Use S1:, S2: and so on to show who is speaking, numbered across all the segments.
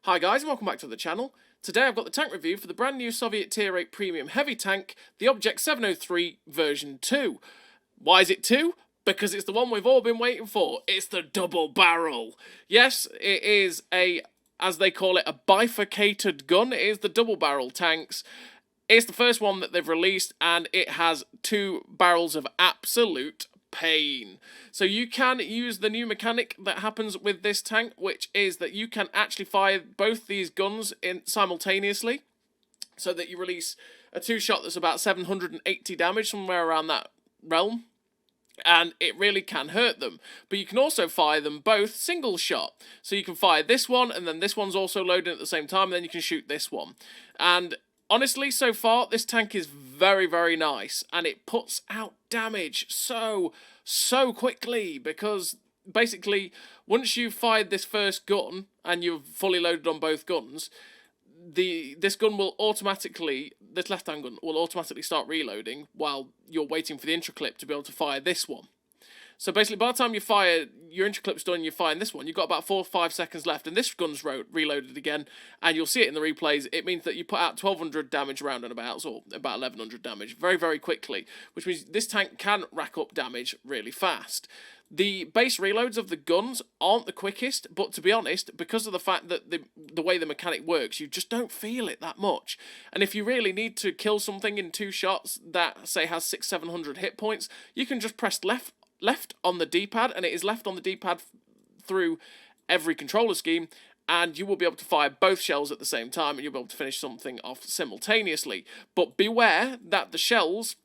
S1: Hi guys and welcome back to the channel. Today I've got the tank review for the brand new Soviet Tier 8 Premium Heavy Tank, the Object 703 version 2. Why is it 2? Because it's the one we've all been waiting for. It's the double barrel. Yes, it is as they call it, a bifurcated gun. It is the double barrel tanks. It's the first one that they've released and it has two barrels of absolute pain. So you can use the new mechanic that happens with this tank, which is that you can actually fire both these guns simultaneously, so that you release a two-shot that's about 780 damage, somewhere around that realm, and it really can hurt them. But you can also fire them both single shot, so you can fire this one and then this one's also loading at the same time, and then you can shoot this one. And honestly, so far, this tank is very, very nice, and it puts out damage so quickly, because basically, once you've fired this first gun, and you've fully loaded on both guns, this gun will automatically, this left-hand gun, will automatically start reloading while you're waiting for the intro clip to be able to fire this one. So basically, by the time you fire, your intro clip's done, you're firing this one, you've got about 4 or 5 seconds left, and this gun's reloaded again, and you'll see it in the replays. It means that you put out 1,200 damage round and about, or about 1,100 damage, very, very quickly, which means this tank can rack up damage really fast. The base reloads of the guns aren't the quickest, but to be honest, because of the fact that the way the mechanic works, you just don't feel it that much. And if you really need to kill something in 2 shots that, say, has 600-700 hit points, you can just press left on the D-pad, and it is left on the D-pad through every controller scheme, and you will be able to fire both shells at the same time, and you'll be able to finish something off simultaneously. But beware that the shells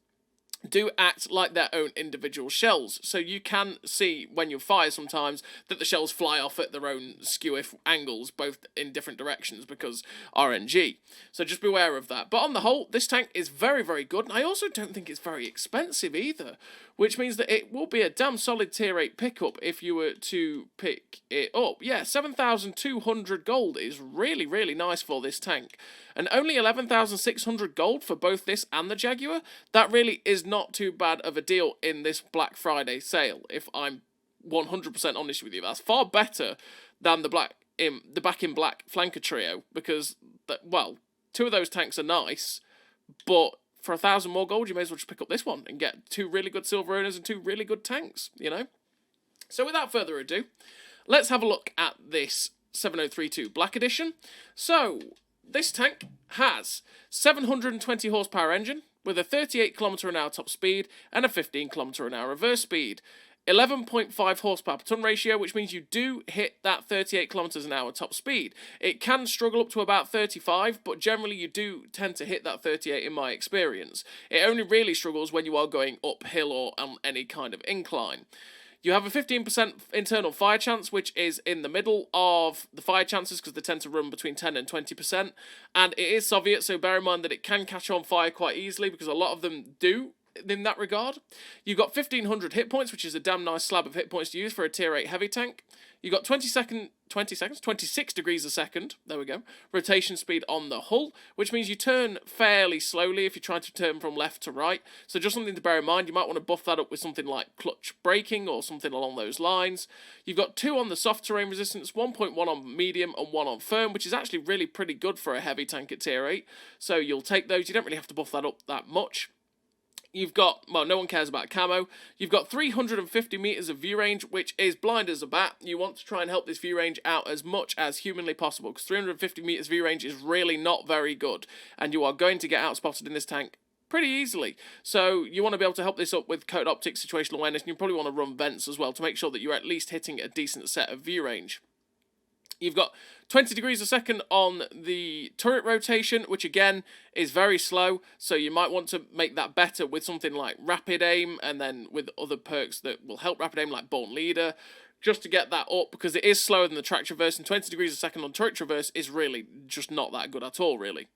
S1: do act like their own individual shells, so you can see when you fire sometimes that the shells fly off at their own skew angles, both in different directions, because RNG. So just beware of that. But on the whole, this tank is very, very good, and I also don't think it's very expensive either, which means that it will be a damn solid tier 8 pickup if you were to pick it up. Yeah, 7,200 gold is really, really nice for this tank. And only 11,600 gold for both this and the Jaguar? That really is not too bad of a deal in this Black Friday sale, if I'm 100% honest with you. That's far better than the Back in Black Flanker Trio, because, well, 2 of those tanks are nice, but for 1,000 more gold, you may as well just pick up this one and get 2 really good silver owners and 2 really good tanks, you know? So without further ado, let's have a look at this 7032 Black Edition. So this tank has 720 horsepower engine with a 38 km/h top speed and a 15 km/h reverse speed. 11.5 horsepower per ton ratio, which means you do hit that 38 km/h top speed. It can struggle up to about 35, but generally you do tend to hit that 38 in my experience. It only really struggles when you are going uphill or on any kind of incline. You have a 15% internal fire chance, which is in the middle of the fire chances because they tend to run between 10 and 20%. And it is Soviet, so bear in mind that it can catch on fire quite easily because a lot of them do in that regard. You've got 1,500 hit points, which is a damn nice slab of hit points to use for a tier 8 heavy tank. You've got 26 degrees a second, there we go, rotation speed on the hull, which means you turn fairly slowly if you're trying to turn from left to right. So just something to bear in mind, you might want to buff that up with something like clutch braking or something along those lines. You've got 2 on the soft terrain resistance, 1.1 on medium and 1 on firm, which is actually really pretty good for a heavy tank at tier 8. So you'll take those, you don't really have to buff that up that much. You've got, well, no one cares about camo. You've got 350 meters of view range, which is blind as a bat. You want to try and help this view range out as much as humanly possible, because 350 meters view range is really not very good, and you are going to get outspotted in this tank pretty easily. So you want to be able to help this up with code optics, situational awareness, and you probably want to run vents as well to make sure that you're at least hitting a decent set of view range. You've got 20 degrees a second on the turret rotation, which again is very slow, so you might want to make that better with something like rapid aim, and then with other perks that will help rapid aim, like Born Leader, just to get that up, because it is slower than the track traverse, and 20 degrees a second on turret traverse is really just not that good at all, really.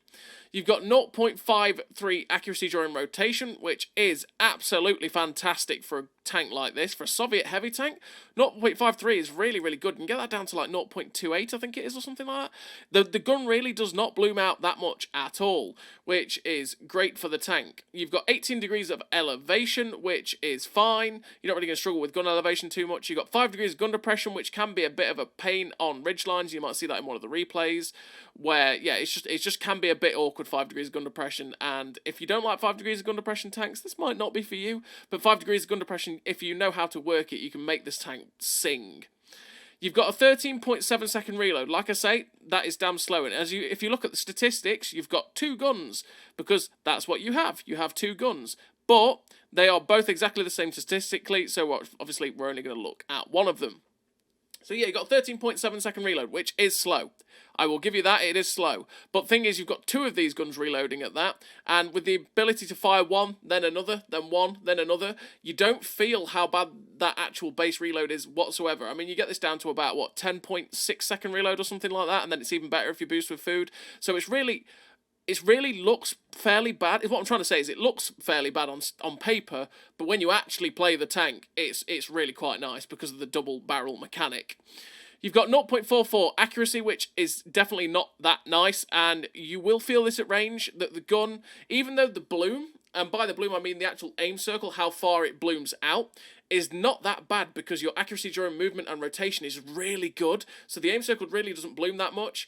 S1: You've got 0.53 accuracy during rotation, which is absolutely fantastic for a tank like this. For a Soviet heavy tank, 0.53 is really, really good. You can get that down to like 0.28, I think it is, or something like that. The gun really does not bloom out that much at all, which is great for the tank. You've got 18 degrees of elevation, which is fine. You're not really going to struggle with gun elevation too much. You've got 5 degrees of gun depression, which can be a bit of a pain on ridge lines. You might see that in one of the replays, where, yeah, it just can be a bit awkward, 5 degrees of gun depression. And if you don't like 5 degrees of gun depression tanks, this might not be for you. But 5 degrees of gun depression, if you know how to work it, you can make this tank sing. You've got a 13.7 second reload. Like I say, that is damn slow. And if you look at the statistics, you've got 2 guns, because that's what you have. You have 2 guns. But they are both exactly the same statistically, so obviously we're only going to look at one of them. So yeah, you've got 13.7 second reload, which is slow. I will give you that, it is slow. But thing is, you've got 2 of these guns reloading at that, and with the ability to fire one, then another, then one, then another, you don't feel how bad that actual base reload is whatsoever. I mean, you get this down to about, 10.6 second reload or something like that, and then it's even better if you boost with food. So it really looks fairly bad. What I'm trying to say is it looks fairly bad on paper, but when you actually play the tank, it's really quite nice because of the double barrel mechanic. You've got 0.44 accuracy, which is definitely not that nice, and you will feel this at range, that the gun, even though the bloom, and by the bloom I mean the actual aim circle, how far it blooms out, is not that bad because your accuracy during movement and rotation is really good, so the aim circle really doesn't bloom that much.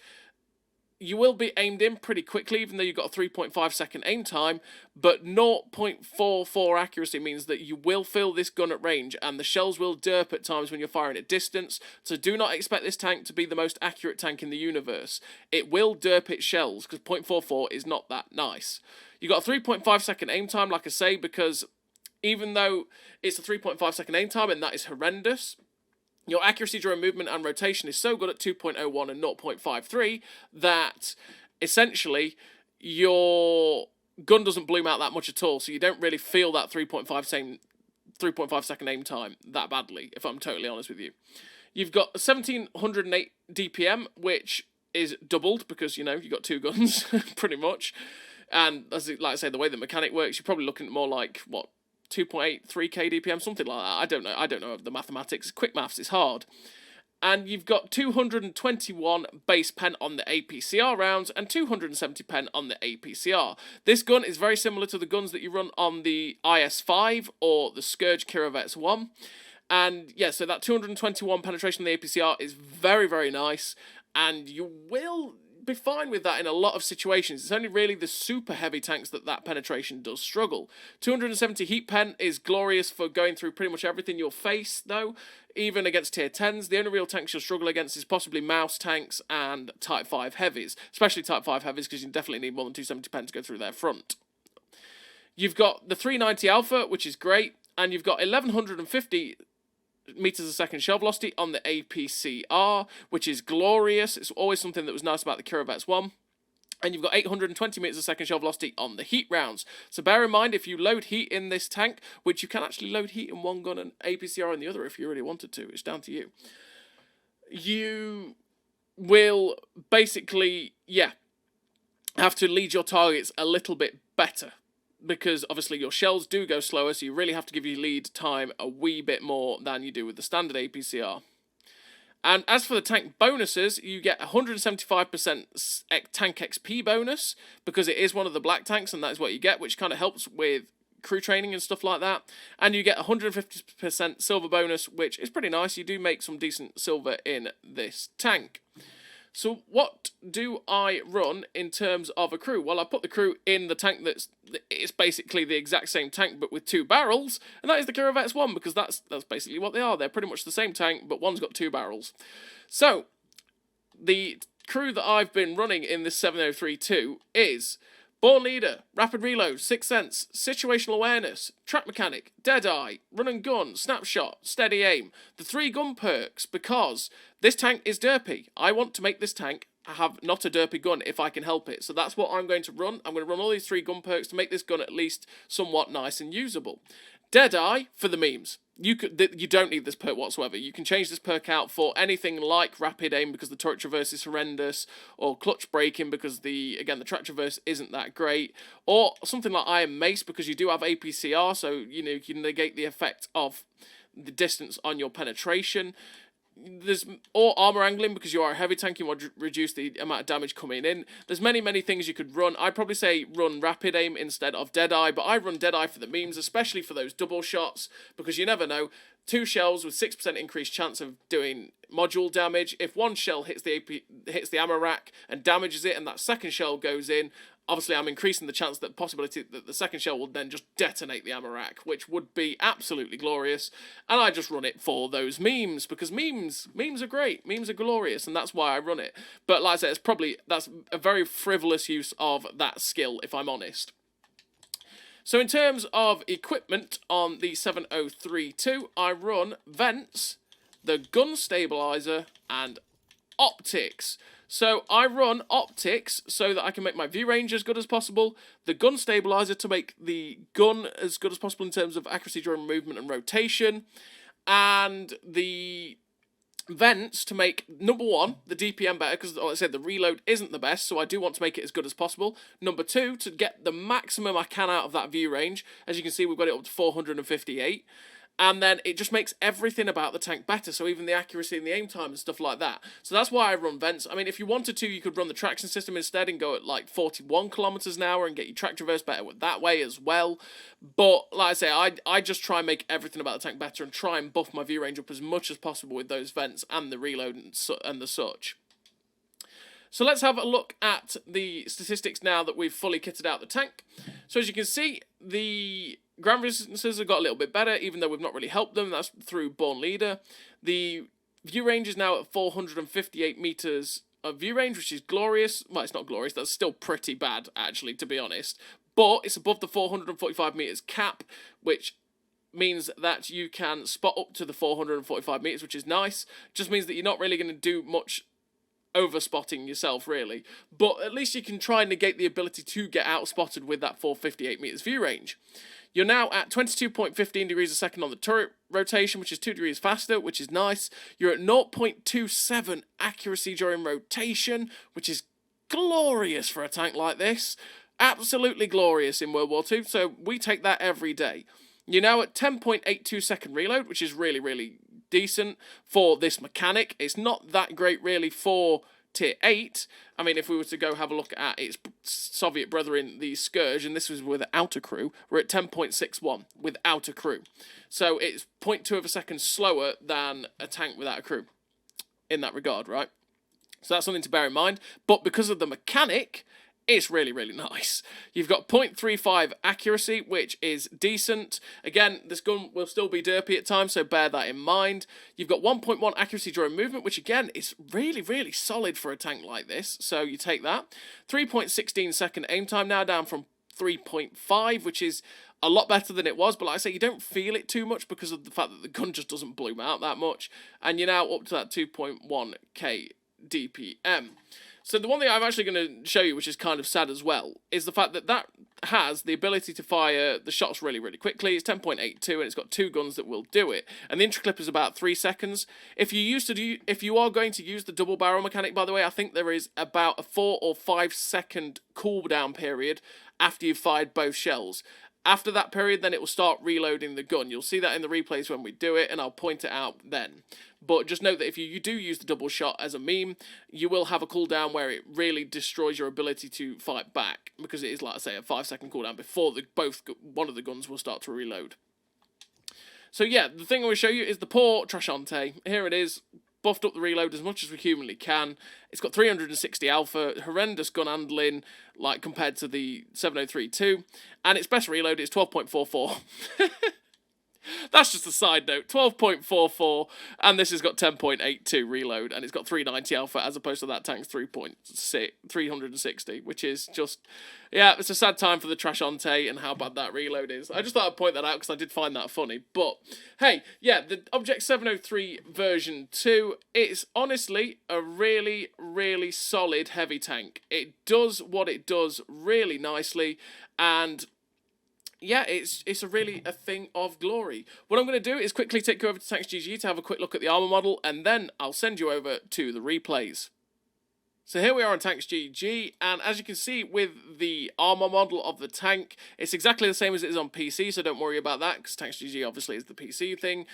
S1: You will be aimed in pretty quickly, even though you've got a 3.5 second aim time, but 0.44 accuracy means that you will feel this gun at range, and the shells will derp at times when you're firing at distance, so do not expect this tank to be the most accurate tank in the universe. It will derp its shells, because 0.44 is not that nice. You've got a 3.5 second aim time, like I say, because even though it's a 3.5 second aim time, and that is horrendous, your accuracy during movement and rotation is so good at 2.01 and 0.53 that essentially your gun doesn't bloom out that much at all, so you don't really feel that 3.5 second aim time that badly, if I'm totally honest with you. You've got 1708 DPM, which is doubled because, you know, you've got 2 guns, pretty much. And as like I say, the way the mechanic works, you're probably looking at more like, 2.83k DPM, something like that. I don't know the mathematics. Quick maths is hard. And you've got 221 base pen on the APCR rounds and 270 pen on the APCR. This gun is very similar to the guns that you run on the IS-5 or the Scourge Kirovets 1. And yeah, so that 221 penetration on the APCR is very, very nice, and you will be fine with that in a lot of situations. It's only really the super heavy tanks that penetration does struggle. 270 heat pen is glorious for going through pretty much everything you'll face, though, even against tier 10s. The only real tanks you'll struggle against is possibly mouse tanks and Type 5 heavies, especially Type 5 heavies, because you definitely need more than 270 pen to go through their front. You've got the 390 Alpha, which is great, and you've got 1150 meters a second shell velocity on the APCR, which is glorious. It's always something that was nice about the Kirovets 1. And you've got 820 meters a second shell velocity on the heat rounds. So bear in mind, if you load heat in this tank, which you can actually load heat in one gun and APCR in the other if you really wanted to, it's down to you, you will basically, have to lead your targets a little bit better, because obviously your shells do go slower, so you really have to give your lead time a wee bit more than you do with the standard APCR. And as for the tank bonuses, you get 175% tank XP bonus, because it is one of the black tanks, and that is what you get, which kind of helps with crew training and stuff like that. And you get 150% silver bonus, which is pretty nice. You do make some decent silver in this tank. So what do I run in terms of a crew? Well, I put the crew in the tank it's basically the exact same tank, but with 2 barrels, and that is the Kirovets 1, because that's basically what they are. They're pretty much the same tank, but one's got 2 barrels. So, the crew that I've been running in this 703-2 is Born Leader, Rapid Reload, Sixth Sense, Situational Awareness, Track Mechanic, Deadeye, Run and Gun, Snapshot, Steady Aim. The 3 gun perks, because this tank is derpy. I want to make this tank have not a derpy gun if I can help it. So that's what I'm going to run. I'm going to run all these 3 gun perks to make this gun at least somewhat nice and usable. Deadeye for the memes. you don't need this perk whatsoever. You can change this perk out for anything like rapid aim because the turret traverse is horrendous, or clutch braking because the track traverse isn't that great, or something like Iron Mace because you do have APCR, so you can negate the effect of the distance on your penetration. Or armor angling because you are a heavy tank, you want to reduce the amount of damage coming in. There's many things you could run. I'd probably say run rapid aim instead of Deadeye, but I run Deadeye for the memes, especially for those double shots, because you never know. 2 shells with 6% increased chance of doing module damage. If one shell hits the ammo rack and damages it, and that second shell goes in, obviously I'm increasing the chance that possibility that the second shell will then just detonate the ammo rack, which would be absolutely glorious. And I just run it for those memes, because memes are great, memes are glorious, and that's why I run it. But like I said, that's a very frivolous use of that skill, if I'm honest. So in terms of equipment on the 7032, I run vents, the gun stabilizer, and optics. So I run optics so that I can make my view range as good as possible, the gun stabilizer to make the gun as good as possible in terms of accuracy during movement and rotation, and the vents to make, number 1, the DPM better, because like I said, the reload isn't the best, so I do want to make it as good as possible. Number 2, to get the maximum I can out of that view range. As you can see, we've got it up to 458. And then it just makes everything about the tank better, so even the accuracy and the aim time and stuff like that. So that's why I run vents. I mean, if you wanted to, you could run the traction system instead and go at like 41 kilometers an hour and get your track traverse better that way as well. But like I say, I just try and make everything about the tank better and try and buff my view range up as much as possible with those vents and the reload and the such. So let's have a look at the statistics now that we've fully kitted out the tank. So as you can see, the ground resistances have got a little bit better, even though we've not really helped them. That's through Born Leader. The view range is now at 458 meters of view range, which is glorious. Well, it's not glorious. That's still pretty bad, actually, to be honest. But it's above the 445 meters cap, which means that you can spot up to the 445 meters, which is nice. Just means that you're not really going to do much over-spotting yourself, really. But at least you can try and negate the ability to get out-spotted with that 458 meters view range. You're now at 22.15 degrees a second on the turret rotation, which is 2 degrees faster, which is nice. You're at 0.27 accuracy during rotation, which is glorious for a tank like this. Absolutely glorious in World War II, so we take that every day. You're now at 10.82 second reload, which is really decent for this mechanic. It's not that great, really, for Tier 8. I mean, if we were to go have a look at its Soviet brethren, the Scourge, and this was without a crew, we're at 10.61 without a crew. So it's 0.2 of a second slower than a tank without a crew in that regard, right? So that's something to bear in mind. But because of the mechanic, it's really nice. You've got 0.35 accuracy, which is decent. Again, this gun will still be derpy at times, so bear that in mind. You've got 1.1 accuracy during movement, which again is really solid for a tank like this, so you take that. 3.16 second aim time, now down from 3.5, which is a lot better than it was, but like I say, you don't feel it too much because of the fact that the gun just doesn't bloom out that much, and you're now up to that 2.1k DPM. So the one thing I'm actually going to show you, which is kind of sad as well, is the fact that that has the ability to fire the shots really quickly. It's 10.82 and it's got 2 guns that will do it. And the intra-clip is about 3 seconds. If you are going to use the double barrel mechanic, by the way, I think there is about a 4 or 5 second cooldown period after you've fired both shells. After that period, then it will start reloading the gun. You'll see that in the replays when we do it, and I'll point it out then. But just note that if you do use the double shot as a meme, you will have a cooldown where it really destroys your ability to fight back, because it is, like I say, a 5 second cooldown before one of the guns will start to reload. So yeah, the thing I will show you is the poor Trashante. Here it is. Buffed up the reload as much as we humanly can. It's got 360 alpha, horrendous gun handling, like compared to the 7032, and its best reload is 12.44. That's just a side note, 12.44, and this has got 10.82 reload, and it's got 390 alpha as opposed to that tank's 360, which is just, yeah, it's a sad time for the Trashante and how bad that reload is. I just thought I'd point that out because I did find that funny. But hey, yeah, the Object 703 version 2, it's honestly a really solid heavy tank. It does what it does really nicely, and yeah, it's a thing of glory. What I'm going to do is quickly take you over to Thankyou to have a quick look at the armor model, and then I'll send you over to the replays. So here we are on Thankyou, and as you can see with the armor model of the tank, it's exactly the same as it is on PC, so don't worry about that, because Thankyou obviously is the PC thing.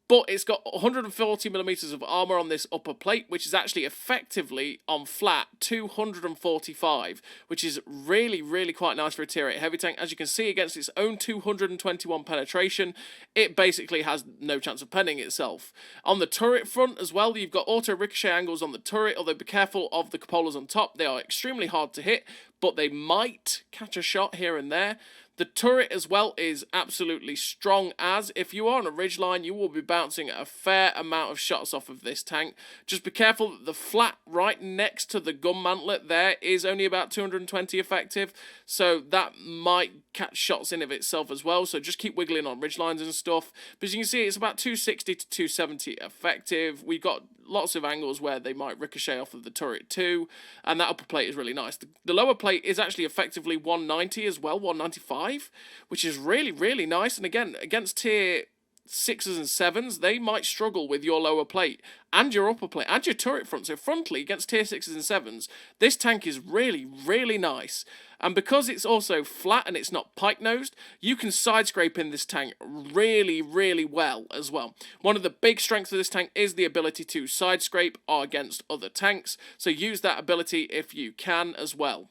S1: But it's got 140mm of armor on this upper plate, which is actually effectively on flat 245, which is really, really quite nice for a tier 8 heavy tank. As you can see, against its own 221 penetration, it basically has no chance of penning itself. On the turret front as well, you've got auto ricochet angles on the turret, although be careful of the cupolas on top. They are extremely hard to hit, but they might catch a shot here and there. The turret as well is absolutely strong as, if you are on a ridgeline, you will be bouncing a fair amount of shots off of this tank. Just be careful that the flat right next to the gun mantlet there is only about 220 effective, so that might catch shots in of itself as well, so just keep wiggling on ridgelines and stuff. But as you can see, it's about 260 to 270 effective. We've got lots of angles where they might ricochet off of the turret too, and that upper plate is really nice. The lower plate is actually effectively 190 as well, 195, which is really, really nice. And again, against tier 6s and 7s, they might struggle with your lower plate and your upper plate and your turret front. So frontally, against tier 6s and 7s, this tank is really, really nice. And because it's also flat and it's not pike-nosed, you can side scrape in this tank really, really well as well. One of the big strengths of this tank is the ability to side scrape against other tanks, so use that ability if you can as well.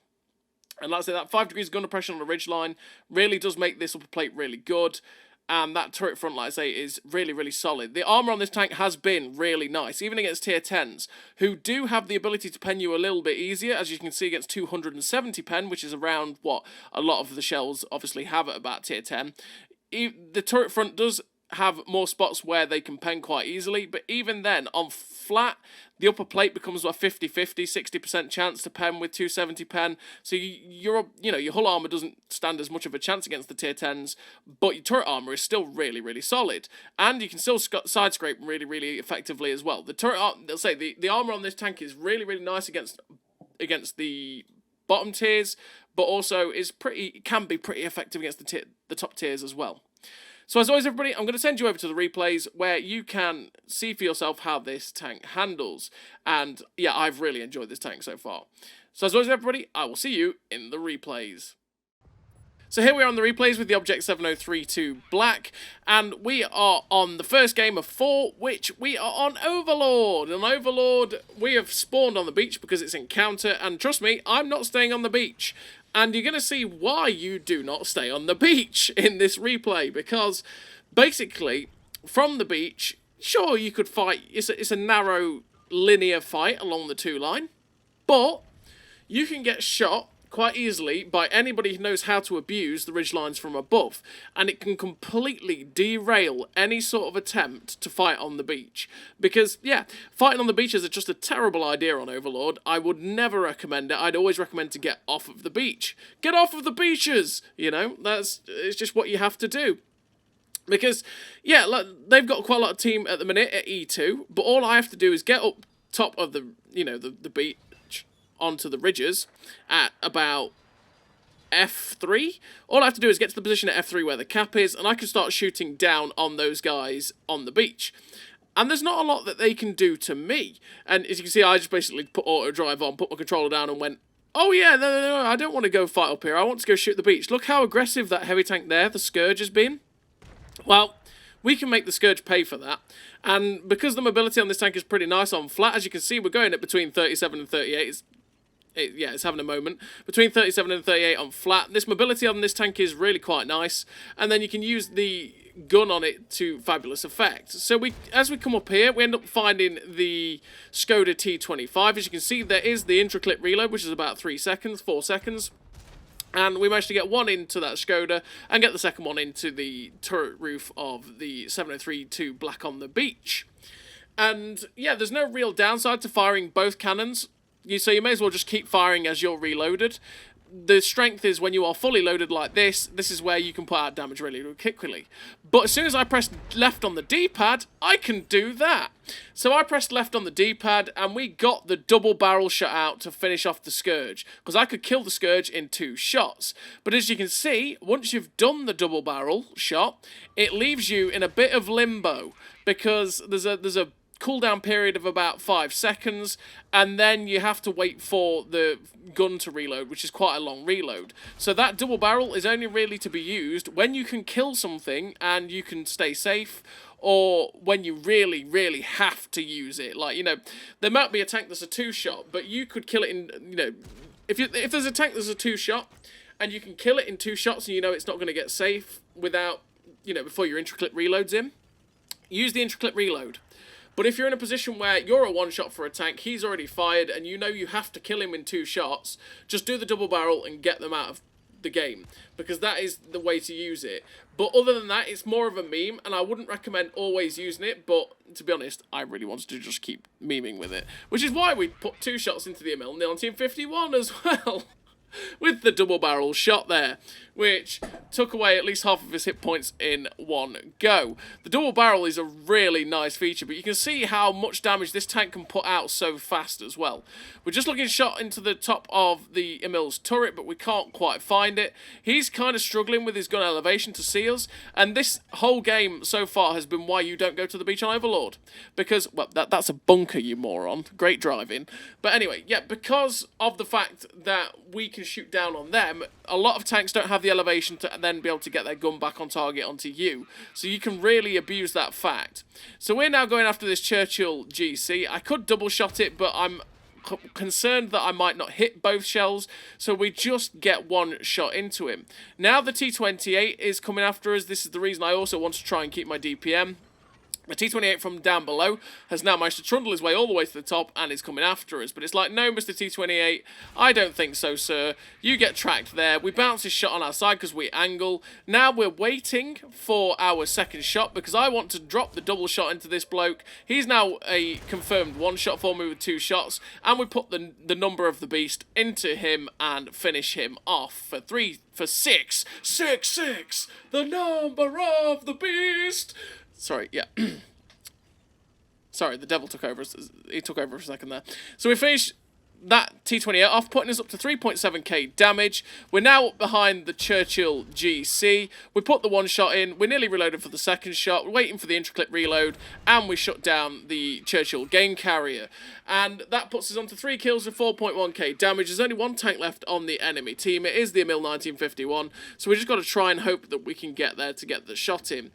S1: And like I say, that 5 degrees gun depression on the ridgeline really does make this upper plate really good. And that turret front, like I say, is really, really solid. The armor on this tank has been really nice, even against tier 10s, who do have the ability to pen you a little bit easier, as you can see against 270 pen, which is around what a lot of the shells obviously have at about tier 10. The turret front does have more spots where they can pen quite easily, but even then, on flat, the upper plate becomes a 50-50, 60% chance to pen with 270 pen, so your hull armor doesn't stand as much of a chance against the tier 10s, but your turret armor is still really, really solid, and you can still side scrape really, really effectively as well. The turret, they'll say the armor on this tank is really, really nice against the bottom tiers, but also can be pretty effective against the top tiers as well. So as always, everybody, I'm going to send you over to the replays where you can see for yourself how this tank handles. And yeah, I've really enjoyed this tank so far. So as always, everybody, I will see you in the replays. So here we are on the replays with the Object 7032 Black, and we are on the first game of 4, which we are on Overlord. And Overlord, we have spawned on the beach because it's encounter, and trust me, I'm not staying on the beach. And you're going to see why you do not stay on the beach in this replay, because basically, from the beach, sure, you could fight, it's a narrow, linear fight along the 2-line, but you can get shot quite easily by anybody who knows how to abuse the ridgelines from above, and it can completely derail any sort of attempt to fight on the beach. Because, yeah, fighting on the beach is just a terrible idea on Overlord. I would never recommend it. I'd always recommend to get off of the beach. Get off of the beaches! You know, it's just what you have to do. Because, yeah, like, they've got quite a lot of team at the minute at E2, but all I have to do is get up top of the beach, onto the ridges at about F3. All I have to do is get to the position at F3 where the cap is, and I can start shooting down on those guys on the beach. And there's not a lot that they can do to me. And as you can see, I just basically put auto drive on, put my controller down and went, oh yeah, no, I don't want to go fight up here. I want to go shoot the beach. Look how aggressive that heavy tank there, the Scourge, has been. Well, we can make the Scourge pay for that. And because the mobility on this tank is pretty nice on flat, as you can see, we're going at between 37 and 38. It's having a moment. Between 37 and 38 on flat. This mobility on this tank is really quite nice. And then you can use the gun on it to fabulous effect. So as we come up here, we end up finding the Skoda T25. As you can see, there is the intra-clip reload, which is about 4 seconds. And we managed to get one into that Skoda and get the second one into the turret roof of the 7032 Black on the beach. And yeah, there's no real downside to firing both cannons. So you may as well just keep firing as you're reloaded. the strength is when you are fully loaded like this is where you can put out damage really quickly. But as soon as I press left on the D-pad, I can do that. So I pressed left on the D-pad, and we got the double barrel shot out to finish off the Scourge, because I could kill the Scourge in 2 shots. But as you can see, once you've done the double barrel shot, it leaves you in a bit of limbo, because there's a cooldown period of about 5 seconds, and then you have to wait for the gun to reload, which is quite a long reload. So that double barrel is only really to be used when you can kill something and you can stay safe, or when you really, really have to use it. Like, you know, there might be a tank that's a 2-shot, but you could kill it in, you know, if there's a tank that's a 2-shot, and you can kill it in 2 shots and you know it's not going to get safe without, you know, before your intricate reloads in, use the intricate reload. But if you're in a position where you're a 1-shot for a tank, he's already fired, and you know you have to kill him in 2 shots, just do the double barrel and get them out of the game, because that is the way to use it. But other than that, it's more of a meme, and I wouldn't recommend always using it, but to be honest, I really wanted to just keep memeing with it, which is why we put 2 shots into the ML 1951 as well. With the double barrel shot there, which took away at least half of his hit points in 1 go. The double barrel is a really nice feature, but you can see how much damage this tank can put out so fast as well. We're just looking shot into the top of the Emil's turret, but we can't quite find it. He's kind of struggling with his gun elevation to see us, and this whole game so far has been why you don't go to the beach on Overlord. Because, well, that's a bunker, you moron. Great driving. But anyway, yeah, because of the fact that we can shoot down on them, a lot of tanks don't have the elevation to then be able to get their gun back on target onto you. So you can really abuse that fact. So we're now going after this Churchill GC. I could double shot it, but I'm concerned that I might not hit both shells, so we just get 1 shot into him. Now the T-28 is coming after us. This is the reason I also want to try and keep my DPM. The T-28 from down below has now managed to trundle his way all the way to the top and is coming after us. But it's like, no, Mr. T-28, I don't think so, sir. You get tracked there. We bounce his shot on our side because we angle. Now we're waiting for our second shot because I want to drop the double shot into this bloke. He's now a confirmed 1-shot for me with 2 shots. And we put the number of the beast into him and finish him off for 6. 6. The number of the beast. Sorry, yeah. Sorry, the devil took over. He took over for a second there. So we finished that T-28 off, putting us up to 3.7k damage. We're now behind the Churchill GC. We put the 1-shot in. We're nearly reloaded for the second shot. We're waiting for the intricate reload. And we shut down the Churchill game carrier. And that puts us on to 3 kills with 4.1k damage. There's only 1 tank left on the enemy team. It is the Emil 1951. So we just got to try and hope that we can get there to get the shot in.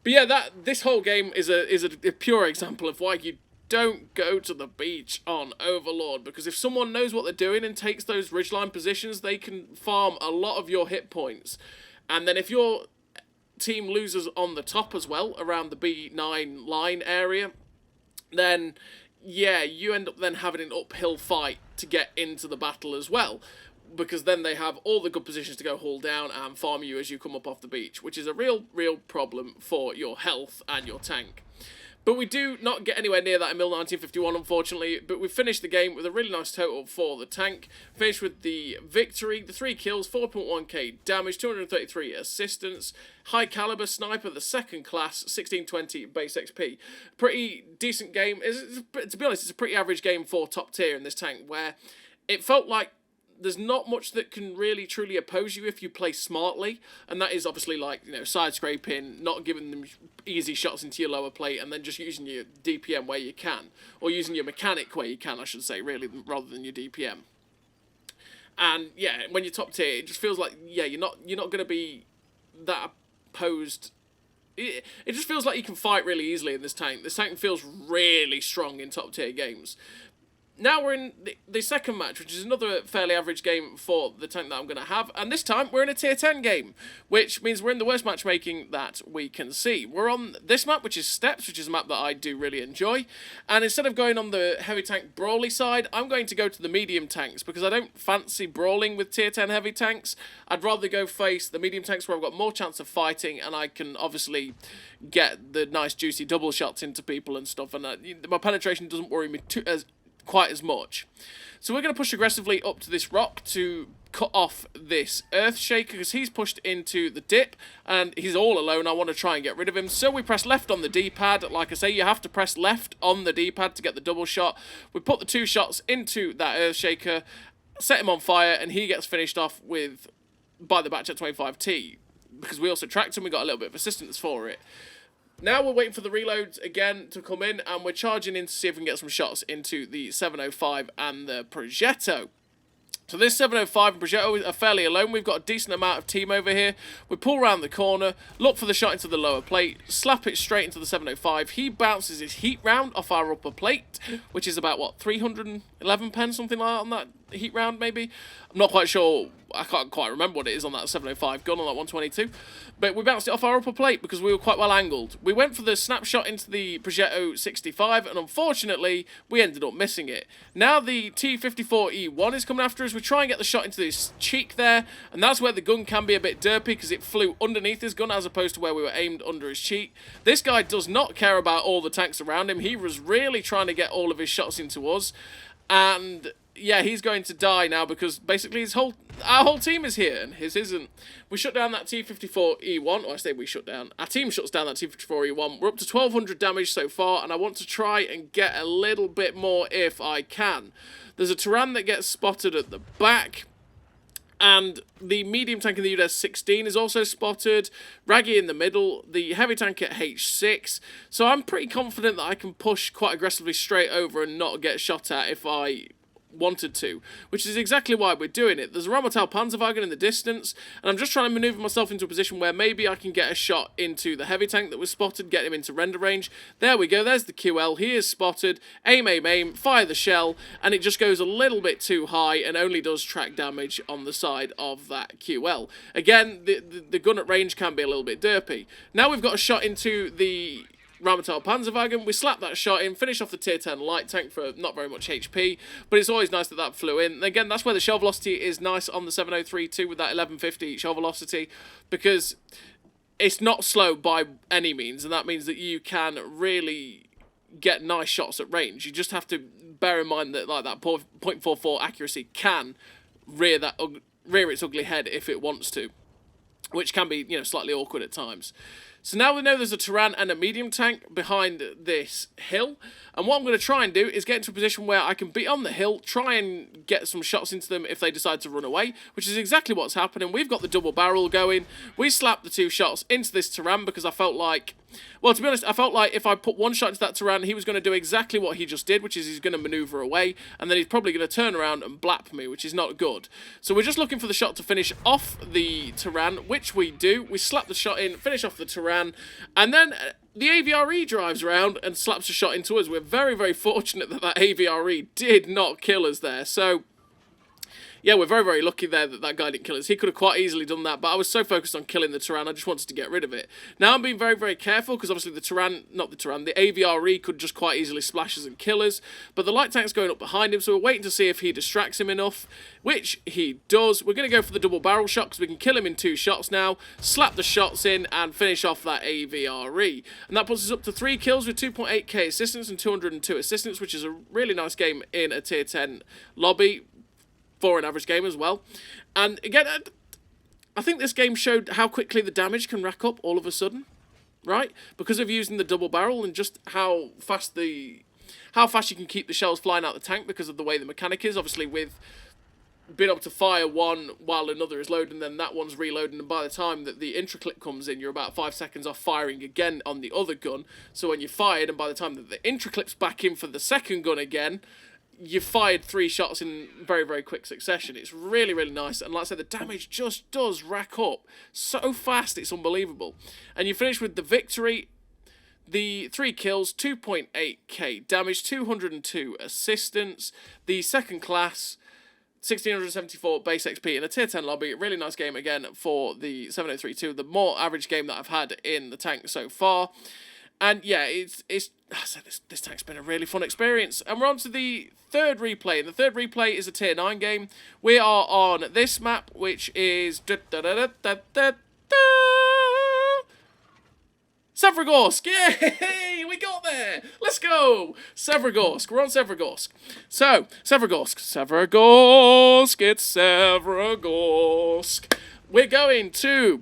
S1: But yeah, this whole game is a pure example of why you don't go to the beach on Overlord, because if someone knows what they're doing and takes those ridgeline positions, they can farm a lot of your hit points. And then if your team loses on the top as well, around the B9 line area, then yeah, you end up then having an uphill fight to get into the battle as well, because then they have all the good positions to go hull down and farm you as you come up off the beach, which is a real problem for your health and your tank. But we do not get anywhere near that Emil 1951, unfortunately, but we finished the game with a really nice total for the tank. Finished with the victory, the 3 kills, 4.1k damage, 233 assistance, high caliber sniper, the 2nd class, 1620 base XP. Pretty decent game. To be honest, it's a pretty average game for top tier in this tank, where it felt like there's not much that can really truly oppose you if you play smartly, and that is obviously like, you know, side scraping, not giving them easy shots into your lower plate, and then just using your DPM where you can, or using your mechanic where you can, I should say, really, rather than your DPM. And yeah, when you're top tier, it just feels like, yeah, you're not going to be that opposed. It just feels like you can fight really easily in this tank. This tank feels really strong in top tier games. Now we're in the second match, which is another fairly average game for the tank that I'm going to have. And this time, we're in a tier 10 game, which means we're in the worst matchmaking that we can see. We're on this map, which is Steps, which is a map that I do really enjoy. And instead of going on the heavy tank brawly side, I'm going to go to the medium tanks, because I don't fancy brawling with tier 10 heavy tanks. I'd rather go face the medium tanks where I've got more chance of fighting, and I can obviously get the nice juicy double shots into people and stuff. And my penetration doesn't worry me quite as much. So we're going to push aggressively up to this rock to cut off this Earth Shaker because he's pushed into the dip and he's all alone. I want to try and get rid of him. So we press left on the D-pad. Like I say, you have to press left on the D-pad to get the double shot. We put the 2 shots into that Earth Shaker, set him on fire, and he gets finished off with by the batch at 25T. Because we also tracked him, we got a little bit of assistance for it. Now we're waiting for the reloads again to come in, and we're charging in to see if we can get some shots into the 705 and the Progetto. So this 705 and Progetto are fairly alone. We've got a decent amount of team over here. We pull around the corner, look for the shot into the lower plate, slap it straight into the 705. He bounces his heat round off our upper plate, which is about, what, 311 pence, something like that on that heat round, maybe? I'm not quite sure. I can't quite remember what it is on that 705 gun, on that 122. But we bounced it off our upper plate because we were quite well angled. We went for the snapshot into the Progetto 65, and unfortunately, we ended up missing it. Now the T-54E1 is coming after us. We try and get the shot into his cheek there, and that's where the gun can be a bit derpy because it flew underneath his gun as opposed to where we were aimed under his cheek. This guy does not care about all the tanks around him. He was really trying to get all of his shots into us, and yeah, he's going to die now because basically our whole team is here and his isn't. We shut down that T-54E1, or I say we shut down. Our team shuts down that T-54E1. We're up to 1,200 damage so far, and I want to try and get a little bit more if I can. There's a Turan that gets spotted at the back, and the medium tank in the UDES-16 is also spotted. Raggy in the middle, the heavy tank at H6. So I'm pretty confident that I can push quite aggressively straight over and not get shot at if I wanted to, which is exactly why we're doing it. There's a Rheinmetall Panzerwagen in the distance, and I'm just trying to maneuver myself into a position where maybe I can get a shot into the heavy tank that was spotted, get him into render range. There we go, there's the QL, he is spotted, aim, fire the shell, and it just goes a little bit too high and only does track damage on the side of that QL. Again, the gun at range can be a little bit derpy. Now we've got a shot into the Rheinmetall Panzerwagen, we slap that shot in, finish off the tier 10 light tank for not very much HP, but it's always nice that that flew in. And again, that's where the shell velocity is nice on the 703 too, with that 1150 shell velocity, because it's not slow by any means, and that means that you can really get nice shots at range. You just have to bear in mind that like that 0.44 accuracy can rear its ugly head if it wants to, which can be, you know, slightly awkward at times. So now we know there's a Turan and a medium tank behind this hill, and what I'm going to try and do is get into a position where I can be on the hill, try and get some shots into them if they decide to run away, which is exactly what's happening. We've got the double barrel going, we slapped the 2 shots into this Turan because I felt like, well, to be honest, I felt like if I put 1 shot into that Turan, he was going to do exactly what he just did, which is he's going to maneuver away, and then he's probably going to turn around and blap me, which is not good. So we're just looking for the shot to finish off the Turan, which we do. We slap the shot in, finish off the Turan, and then the AVRE drives around and slaps a shot into us. We're very, very fortunate that that AVRE did not kill us there. So yeah, we're very, very lucky there that that guy didn't kill us. He could have quite easily done that, but I was so focused on killing the Turan, I just wanted to get rid of it. Now I'm being very, very careful, because obviously the AVRE could just quite easily splash us and kill us, but the light tank's going up behind him, so we're waiting to see if he distracts him enough, which he does. We're going to go for the double barrel shot, because we can kill him in 2 shots now, slap the shots in, and finish off that AVRE. And that puts us up to 3 kills with 2.8k assistance and 202 assistance, which is a really nice game in a tier 10 lobby, for an average game as well. And again, I think this game showed how quickly the damage can rack up all of a sudden, right? Because of using the double barrel and just how fast you can keep the shells flying out the tank because of the way the mechanic is. Obviously, with being able to fire one while another is loading, then that one's reloading, and by the time that the intraclip comes in, you're about 5 seconds off firing again on the other gun. So when you fired, and by the time that the intraclip's back in for the second gun again, you fired 3 shots in very, very quick succession. It's really, really nice. And like I said, the damage just does rack up so fast, it's unbelievable. And you finish with the victory. The 3 kills, 2.8k damage, 202 assistance. The second class, 1674 base XP in a tier 10 lobby. Really nice game again for the 703-2. The more average game that I've had in the tank so far. And yeah, this tank's been a really fun experience. And we're on to the 3rd replay. And the 3rd replay is a tier 9 game. We are on this map, which is Severagorsk! Yay! We got there! Let's go! Severagorsk. We're on Severagorsk. So, Severagorsk. Severagorsk. It's Severagorsk. We're going to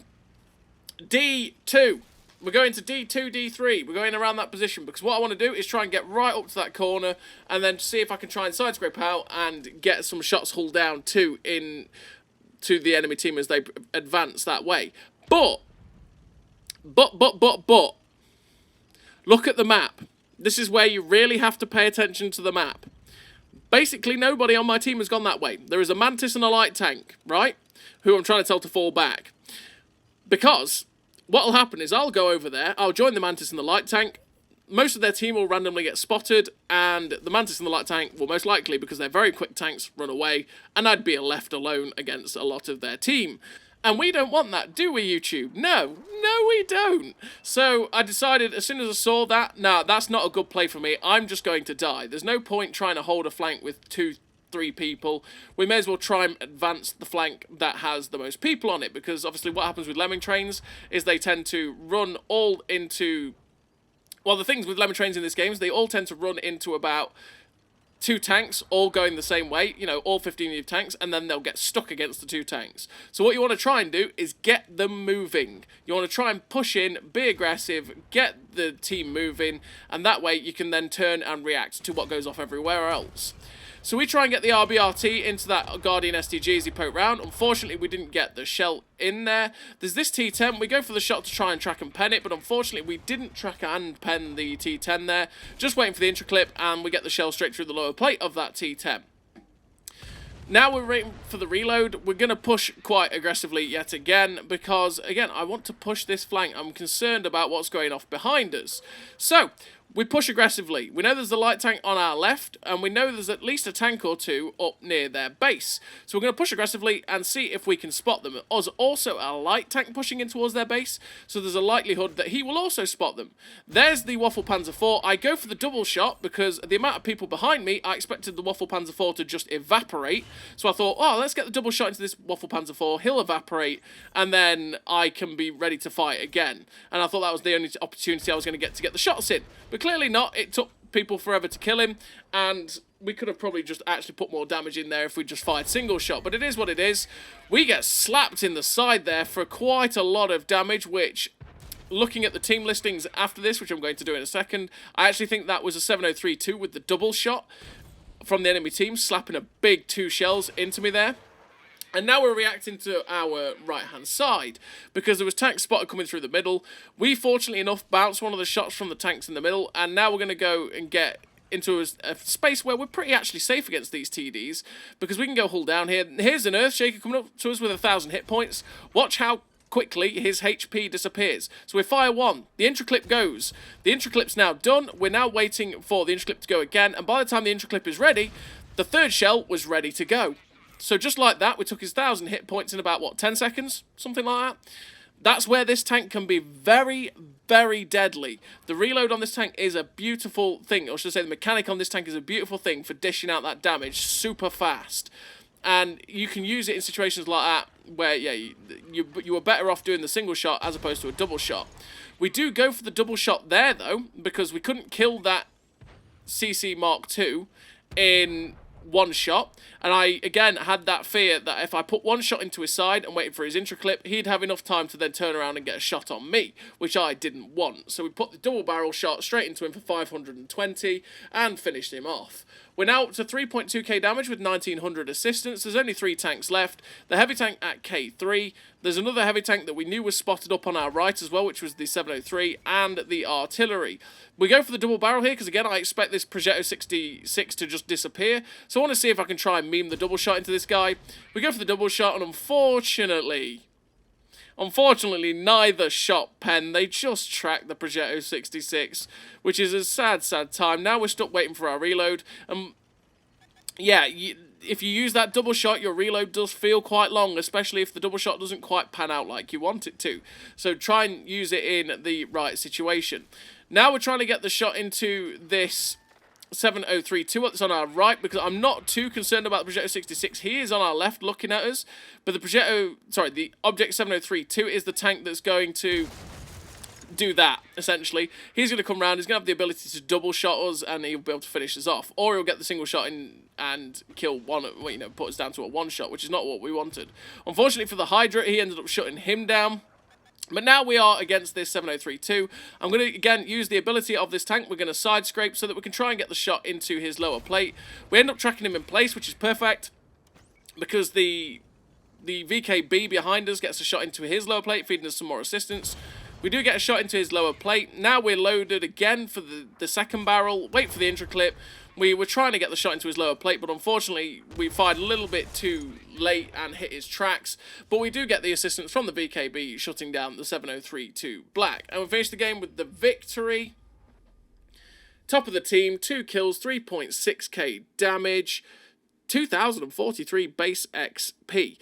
S1: D2. We're going to D2, D3. We're going around that position because what I want to do is try and get right up to that corner and then see if I can try and side scrape out and get some shots hull down too to the enemy team as they advance that way. But, look at the map. This is where you really have to pay attention to the map. Basically, nobody on my team has gone that way. There is a Mantis and a light tank, right? Who I'm trying to tell to fall back. Because what will happen is I'll go over there, I'll join the Mantis and the light tank. Most of their team will randomly get spotted, and the Mantis and the light tank will most likely, because they're very quick tanks, run away, and I'd be left alone against a lot of their team. And we don't want that, do we, YouTube? No, we don't. So I decided, as soon as I saw that, nah, that's not a good play for me. I'm just going to die. There's no point trying to hold a flank with 2-3 people. We may as well try and advance the flank that has the most people on it, because obviously what happens with lemming trains is they tend to run all into... Well, the things with lemming trains in this game is they all tend to run into about 2 tanks all going the same way, you know, all 15 tanks, and then they'll get stuck against the 2 tanks. So what you want to try and do is get them moving. You want to try and push in, be aggressive, get the team moving, and that way you can then turn and react to what goes off everywhere else. So we try and get the RBRT into that Guardian STG as he poked round. Unfortunately, we didn't get the shell in there. There's this T10. We go for the shot to try and track and pen it, but unfortunately, we didn't track and pen the T10 there. Just waiting for the intraclip, and we get the shell straight through the lower plate of that T10. Now we're waiting for the reload. We're going to push quite aggressively yet again because, again, I want to push this flank. I'm concerned about what's going off behind us. So, we push aggressively. We know there's the light tank on our left, and we know there's at least a tank or 2 up near their base. So we're going to push aggressively and see if we can spot them. There's also a light tank pushing in towards their base, so there's a likelihood that he will also spot them. There's the Waffle Panzer IV. I go for the double shot because the amount of people behind me, I expected the Waffle Panzer IV to just evaporate. So I thought, oh, let's get the double shot into this Waffle Panzer IV. He'll evaporate, and then I can be ready to fight again. And I thought that was the only opportunity I was going to get the shots in. But clearly not. It took people forever to kill him, and we could have probably just actually put more damage in there if we just fired single shot, but it is what it is. We get slapped in the side there for quite a lot of damage, which, looking at the team listings after this, which I'm going to do in a second, I actually think that was a 703-2 with the double shot from the enemy team, slapping a big 2 shells into me there. And now we're reacting to our right-hand side, because there was tanks spotted coming through the middle. We, fortunately enough, bounced one of the shots from the tanks in the middle, and now we're going to go and get into a space where we're pretty actually safe against these TDs, because we can go hull down here. Here's an Earthshaker coming up to us with 1,000 hit points. Watch how quickly his HP disappears. So we fire 1. The intraclip goes. The intraclip's now done. We're now waiting for the intraclip to go again, and by the time the intraclip is ready, the 3rd shell was ready to go. So just like that, we took his 1,000 hit points in about, what, 10 seconds? Something like that. That's where this tank can be very, very deadly. The reload on this tank is a beautiful thing. Or should I say the mechanic on this tank is a beautiful thing for dishing out that damage super fast. And you can use it in situations like that where, yeah, you were better off doing the single shot as opposed to a double shot. We do go for the double shot there, though, because we couldn't kill that CC Mark II in 1 shot, and I again had that fear that if I put 1 shot into his side and waited for his intraclip, he'd have enough time to then turn around and get a shot on me, which I didn't want. So we put the double barrel shot straight into him for 520 and finished him off. We're now up to 3.2k damage with 1900 assistance. There's only 3 tanks left. The heavy tank at K3. There's another heavy tank that we knew was spotted up on our right as well, which was the 703 and the artillery. We go for the double barrel here because, again, I expect this Progetto 66 to just disappear. So I want to see if I can try and meme the double shot into this guy. We go for the double shot, and unfortunately, neither shot pen. They just tracked the Progetto 66, which is a sad, sad time. Now we're stuck waiting for our reload. Yeah, if you use that double shot, your reload does feel quite long, especially if the double shot doesn't quite pan out like you want it to. So try and use it in the right situation. Now we're trying to get the shot into this 703-2 that's on our right, because I'm not too concerned about the Progetto 66. He is on our left looking at us, but the Object 703-2 is the tank that's going to do that, essentially. He's going to come around, he's going to have the ability to double shot us, and he'll be able to finish us off. Or he'll get the single shot in and kill one, you know, put us down to a one shot, which is not what we wanted. Unfortunately for the Hydra, he ended up shutting him down. But now we are against this 7032. I'm going to, again, use the ability of this tank. We're going to side scrape so that we can try and get the shot into his lower plate. We end up tracking him in place, which is perfect, because the VKB behind us gets a shot into his lower plate, feeding us some more assistance. We do get a shot into his lower plate. Now we're loaded again for the second barrel. Wait for the intro clip. We were trying to get the shot into his lower plate, but unfortunately we fired a little bit too late and hit his tracks. But we do get the assistance from the VKB shutting down the 7032 Black. And we finish the game with the victory. Top of the team, 2 kills, 3.6k damage, 2,043 base XP.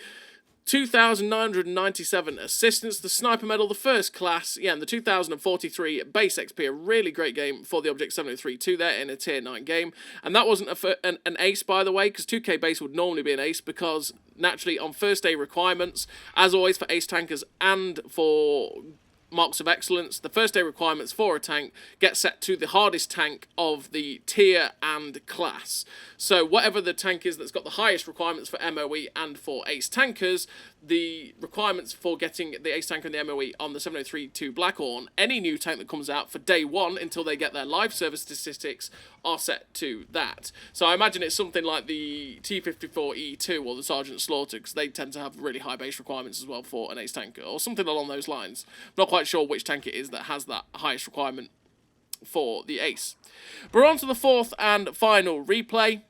S1: 2,997 assistance, the Sniper Medal, the First Class, yeah, and the 2,043 base XP. A really great game for the Object 7032 there in a Tier 9 game. And that wasn't an ace, by the way, because 2k base would normally be an ace, because naturally on first day requirements, as always for ace tankers and for Marks of Excellence, the first day requirements for a tank get set to the hardest tank of the tier and class. So whatever the tank is that's got the highest requirements for MOE and for ace tankers, the requirements for getting the ace tanker and the MOE on the 7032 Black or on any new tank that comes out for day one until they get their live service statistics are set to that. So I imagine it's something like the T54E2 or the Sergeant Slaughter, because they tend to have really high base requirements as well for an ace tanker, or something along those lines. I'm not quite sure which tank it is that has that highest requirement for the ace. We're on to the fourth and final replay.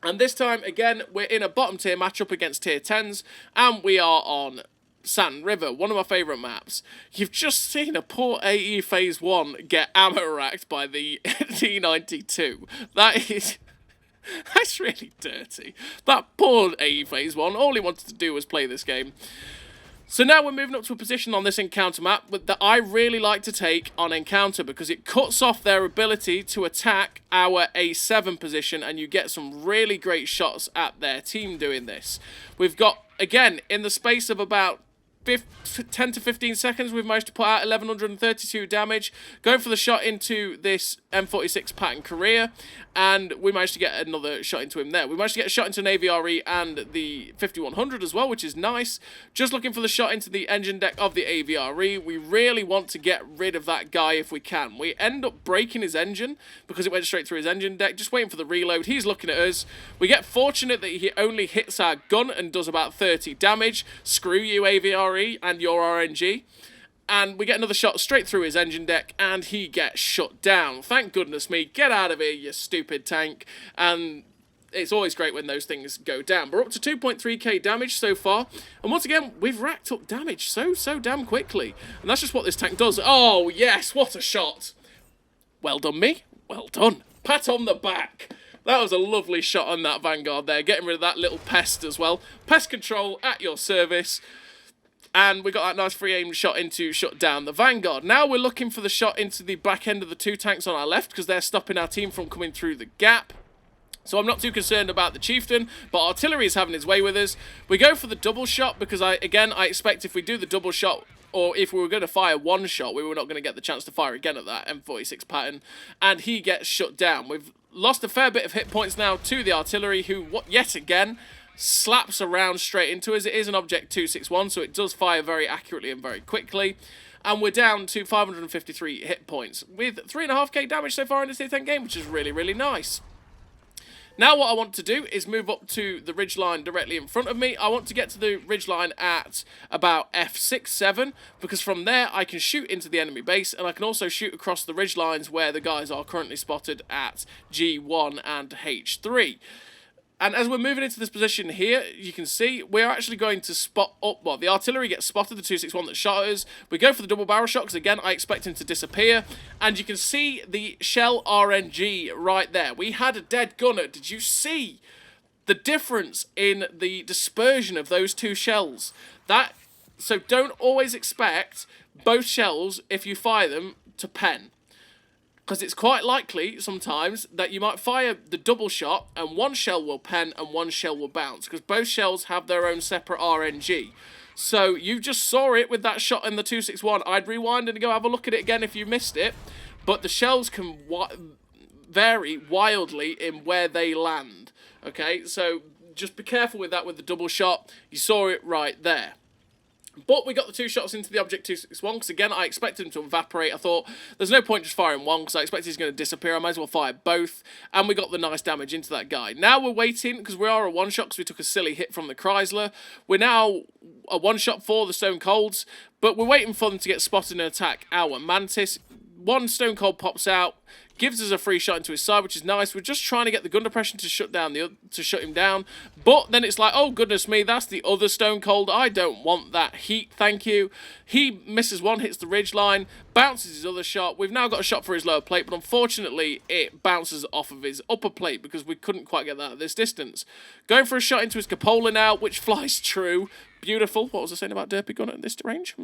S1: And this time, again, we're in a bottom tier matchup against tier 10s, and we are on Sand River, one of my favourite maps. You've just seen a poor AE Phase 1 get ammo racked by the T92. That's really dirty. That poor AE Phase 1, all he wanted to do was play this game. So now we're moving up to a position on this encounter map that I really like to take on encounter, because it cuts off their ability to attack our A7 position, and you get some really great shots at their team doing this. We've got, again, in the space of about 10 to 15 seconds, we've managed to put out 1,132 damage, going for the shot into this M46 Pattern Korea, and we managed to get another shot into him there. We managed to get a shot into an AVRE and the 5100 as well, which is nice. Just looking for the shot into the engine deck of the AVRE. We really want to get rid of that guy if we can. We end up breaking his engine because it went straight through his engine deck, just waiting for the reload. He's looking at us. We get fortunate that he only hits our gun and does about 30 damage. Screw you, AVRE, and your RNG. And we get another shot straight through his engine deck, and he gets shut down. Thank goodness me. Get out of here, you stupid tank. And it's always great when those things go down. We're up to 2.3k damage so far. And once again, we've racked up damage so damn quickly. And that's just what this tank does. Oh, yes, what a shot. Well done, me. Well done. Pat on the back. That was a lovely shot on that Vanguard there. Getting rid of that little pest as well. Pest control at your service. And we got that nice free aim shot into shut down the Vanguard. Now we're looking for the shot into the back end of the two tanks on our left, because they're stopping our team from coming through the gap. So I'm not too concerned about the Chieftain, but artillery is having his way with us. We go for the double shot, because I expect if we do the double shot, or if we were going to fire one shot, we were not going to get the chance to fire again at that M46 pattern, and he gets shut down. We've lost a fair bit of hit points now to the artillery, who, yet again, slaps around straight into us. It is an Object 261, so it does fire very accurately and very quickly. And we're down to 553 hit points, with 3.5k damage so far in this Tier 10 game, which is really, really nice. Now what I want to do is move up to the ridgeline directly in front of me. I want to get to the ridgeline at about F6-7, because from there I can shoot into the enemy base, and I can also shoot across the ridgelines where the guys are currently spotted at G1 and H3. And as we're moving into this position here, you can see we're actually going to spot up. Well, the artillery gets spotted, the 261 that shot us. We go for the double barrel shot, because again, I expect him to disappear. And you can see the shell RNG right there. We had a dead gunner. Did you see the difference in the dispersion of those two shells? So don't always expect both shells, if you fire them, to pen. Because it's quite likely sometimes that you might fire the double shot and one shell will pen and one shell will bounce, because both shells have their own separate RNG. So you just saw it with that shot in the 261. I'd rewind and go have a look at it again if you missed it. But the shells can vary wildly in where they land. Okay, so just be careful with that with the double shot. You saw it right there. But we got the 2 shots into the Object 261, because again, I expected him to evaporate. I thought, there's no point just firing one, because I expected he's going to disappear. I might as well fire both. And we got the nice damage into that guy. Now we're waiting, because we are a one-shot, because we took a silly hit from the Chrysler. We're now a one-shot for the Stone Colds, but we're waiting for them to get spotted and attack our Mantis. One Stone Cold pops out, gives us a free shot into his side, which is nice. We're just trying to get the gun depression to shut him down. But then it's like, oh goodness me, that's the other Stone Cold. I don't want that heat, thank you. He misses one, hits the ridge line, bounces his other shot. We've now got a shot for his lower plate, but unfortunately it bounces off of his upper plate because we couldn't quite get that at this distance. Going for a shot into his cupola now, which flies true. Beautiful. What was I saying about Derpy gun at this range?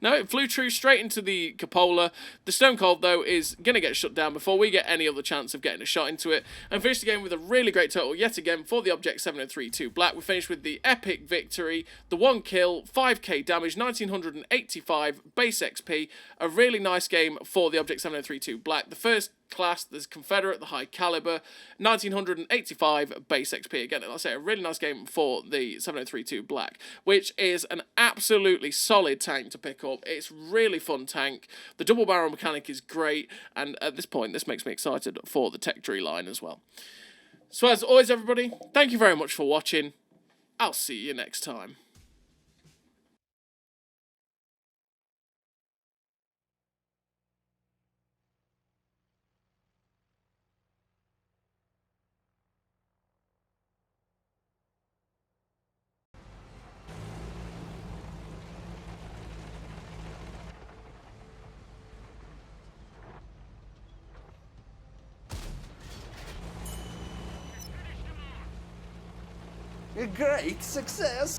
S1: No, it flew true straight into the cupola. The Stone Cold, though, is going to get shut down before we get any other chance of getting a shot into it. And finished the game with a really great total yet again for the Object 7032 Black. We finished with the epic victory, the 1 kill, 5k damage, 1985 base XP. A really nice game for the Object 7032 Black. The first class, there's Confederate, the high caliber, 1985 base XP. Again, like I say, a really nice game for the 7032 Black, which is an absolutely solid tank to pick up. It's really fun tank. The double barrel mechanic is great, and at this point, this makes me excited for the Tech Tree line as well. So as always, everybody, thank you very much for watching. I'll see you next time.
S2: A great success!